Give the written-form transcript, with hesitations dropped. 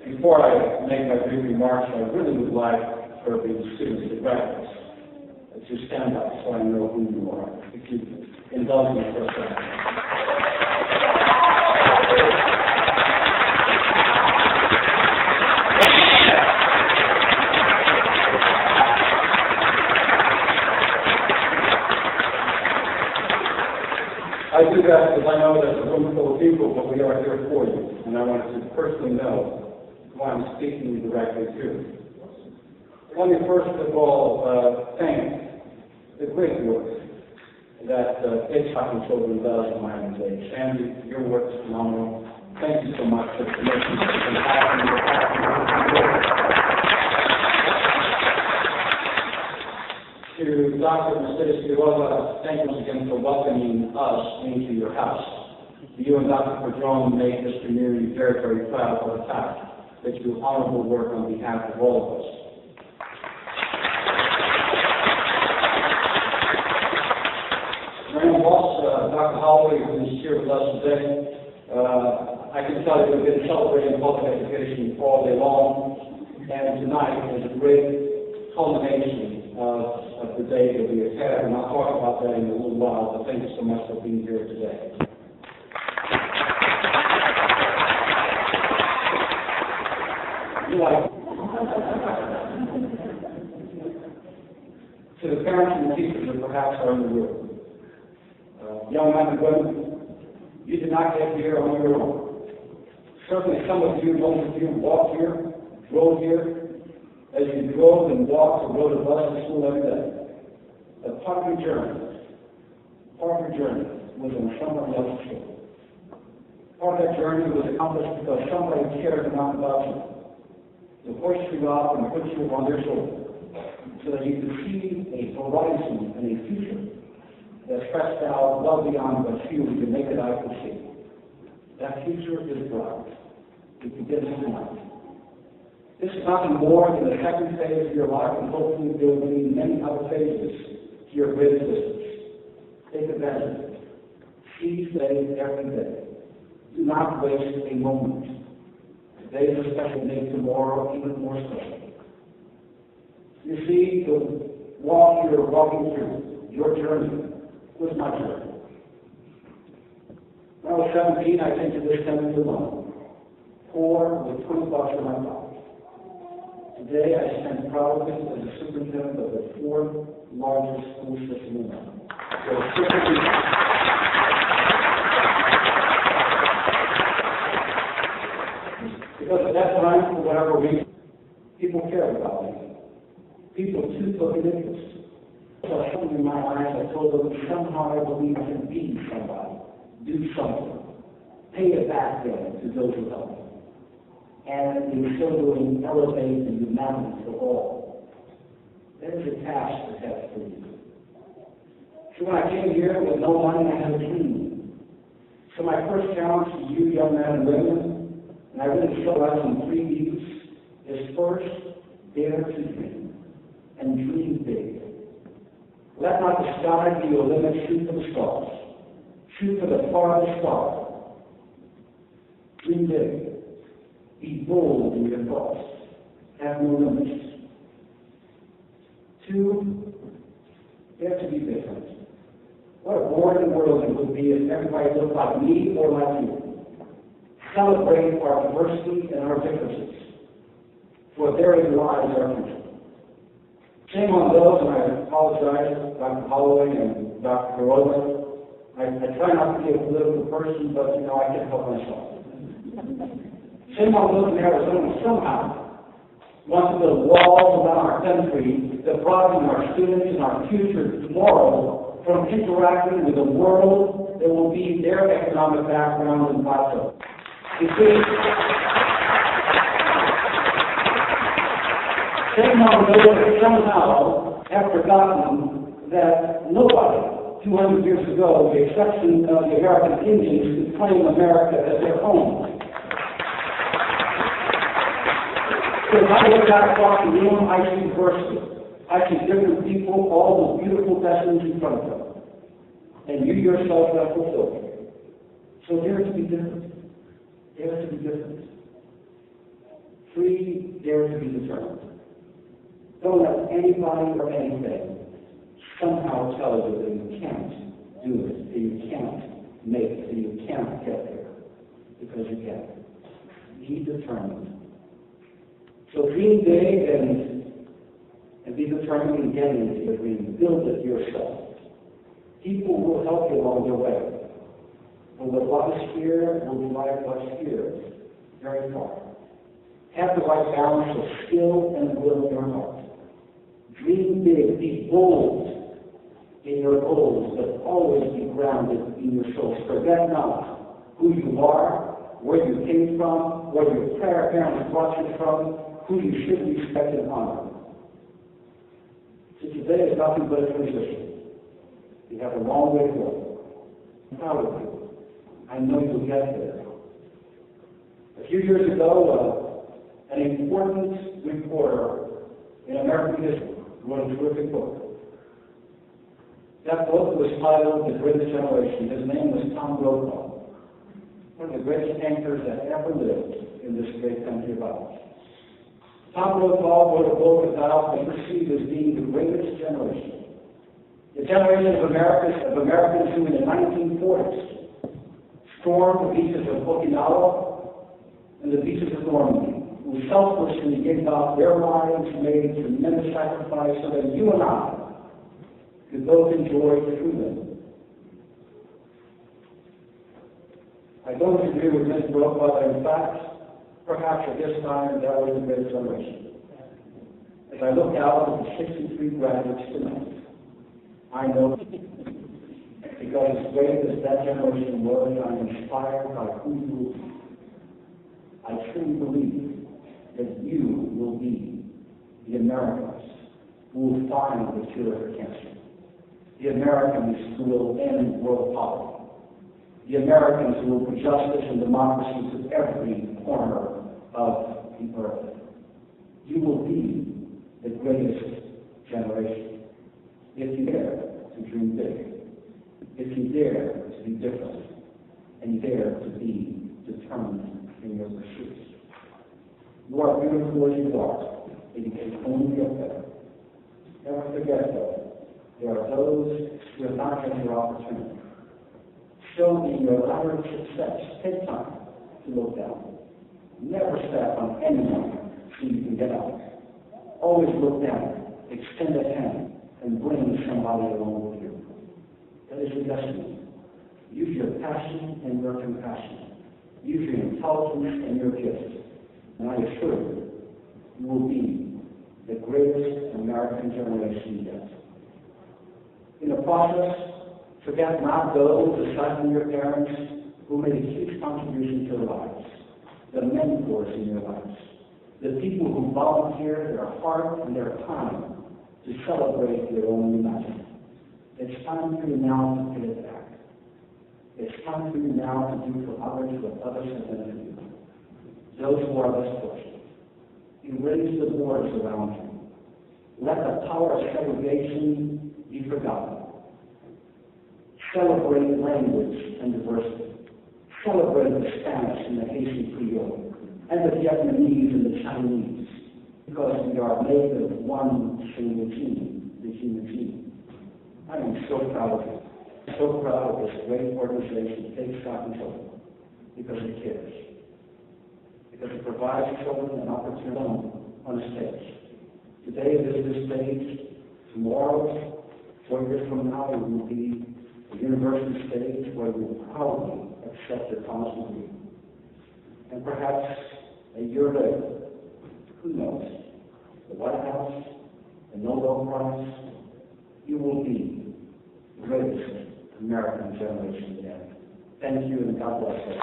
Before I make my brief remarks, I really would like for the students, the graduates, to stand up so I know who you are, if you indulge me for a second. I do that because I know there's a room full of people, but we are here for you, and I want you to personally know who I'm speaking directly to. Let me first of all thank the great work that TSIC and Children does in my organization. Sandy, your work is phenomenal. Thank you so much for making this happen. To Dr. Mercedes Quiroga, thank you once again for welcoming us into your house. You and Dr. Padron made this community very, very proud of the fact that you do honorable work on behalf of all of us. Rand Boss, Dr. Holloway, who is here with us today, I can tell you we've been celebrating public education all day long, and tonight is a great culmination of the day that we have had, and I'll talk about that in a little while, but thank you so much for being here today. To the parents and the teachers that perhaps are in the room, young men and women, you did not get here on your own. Certainly some of you, most of you walked here, drove here, as you drove and walked or rode a bus to school every day. A part of your journey was on somebody else's shoulder. Part of that journey was accomplished because somebody cared enough about you to hoist you up and put you on their shoulder so that you could see a horizon and a future that stretched out well beyond what you with your naked eye could see. That future is bright. You can get it tonight. This is nothing more than the second phase of your life, and hopefully there will be many other phases to your great existence. Take advantage of it. Seize the day every day. Do not waste a moment. Today is a special day, tomorrow even more special. You see, the walk you're walking through, your journey, was my journey. When I was 17, I came to this country alone, poor with 20 bucks in my pocket. Today, I stand proudly as the superintendent of the fourth largest school system in America. Because at that time, for whatever reason, people cared about me. People too took an interest. So I showed in my eyes, I told them somehow I believe I can be somebody, do something, pay it back then to those who helped me. And in so doing, elevate the humanity for all. There is a task ahead for you. So when I came here with no money, I had a dream. So my first challenge to you, young men and women, and I really show us in 3 weeks, is first, dare to dream, and dream big. Let not the sky be your limit, shoot for the stars. Shoot for the farthest star. Dream big. Be bold in your thoughts. Have no limits. 2, dare to be different. What a boring world it would be if everybody looked like me or like you. Celebrate our diversity and our differences, for therein lies our future. Shame on those, and I apologize, Dr. Holloway and Dr. Quiroga. I try not to be a political person, but I can't help myself. Shame on those in Arizona somehow want to build walls around our country that prevent our students and our future tomorrow from interacting with a world that will be their economic background and plateau. You see, shame on those that somehow have forgotten that nobody 200 years ago, with the exception of the American Indians, could claim America as their home. Because I look out across the room, I see diversity. I see different people, all with beautiful destinies in front of them. And you yourself have fulfilled it. So dare to be different. Dare to be different. 3, dare to be determined. Don't let anybody or anything somehow tell you that you can't do it, that you can't make it, that you can't get there, because you can. Be determined. So dream big and be determined in getting to your dream. Build it yourself. People will help you along the way. But what is here will drive what's here very far. Have the right balance of skill and will in your heart. Dream big, be bold in your goals, but always be grounded in your soul. Forget not who you are, where you came from, where your parents brought you from, who you should respect and honor. So today is nothing but a transition. You have a long way to go. I'm proud of you. I know you'll get there. A few years ago, an important reporter in American history wrote a terrific book. That book was titled The Greatest Generation. His name was Tom Brokaw, one of the greatest anchors that ever lived in this great country of ours. Tom Brokaw wrote a book about what he perceived as being the greatest generation. The generation of Americans who in the 1940s stormed the beaches of Okinawa and the beaches of Normandy, who selflessly gave up their lives, made tremendous sacrifice so that you and I could both enjoy freedom. I don't agree with Ms. Brooke, but in fact, perhaps at this time, that was the greatest generation. As I look out at the 63 graduates tonight, I know because as great as that generation was, I'm inspired by who you will be. I truly believe that you will be the Americans who will find the cure for cancer, the Americans who will end world poverty, the Americans who will bring justice and democracy to every corner of the earth. You will be the greatest generation if you dare to dream big, if you dare to be different, and you dare to be determined in your pursuits. You are beautiful as you are, and you can only get better. Never forget, though, there are those who have not had your opportunity. Show in your ladder of success. Take time to look down. Never step on anyone so you can get up. Always look down, extend a hand, and bring somebody along with you. That is your destiny. Use your passion and your compassion. Use your intelligence and your gifts. And I assure you, you will be the greatest American generation yet. In the process, forget not those, aside from your parents, who made a huge contribution to their lives, the mentors in your lives, the people who volunteered their heart and their time to celebrate your own imagination. It's time for you now to pay it back. It's time for you now to do for others what others have done for you. Those who are less fortunate. Erase the borders around you. Let the power of segregation be forgotten. Celebrate language and diversity. Celebrate the Spanish and the Haitian Creole, and the Vietnamese and the Chinese, because we are made of one single gene, the human gene. I am so proud of you. I'm so proud of this great organization, Take Stock in Children, because it cares. Because it provides children an opportunity on a stage. Today it is this stage. Tomorrow, 4 years from now, it will be a university stage where we will proudly accept your college degree. And perhaps a year later, who knows, the White House, the Nobel Prize, you will be the greatest American generation yet. Thank you, and God bless you.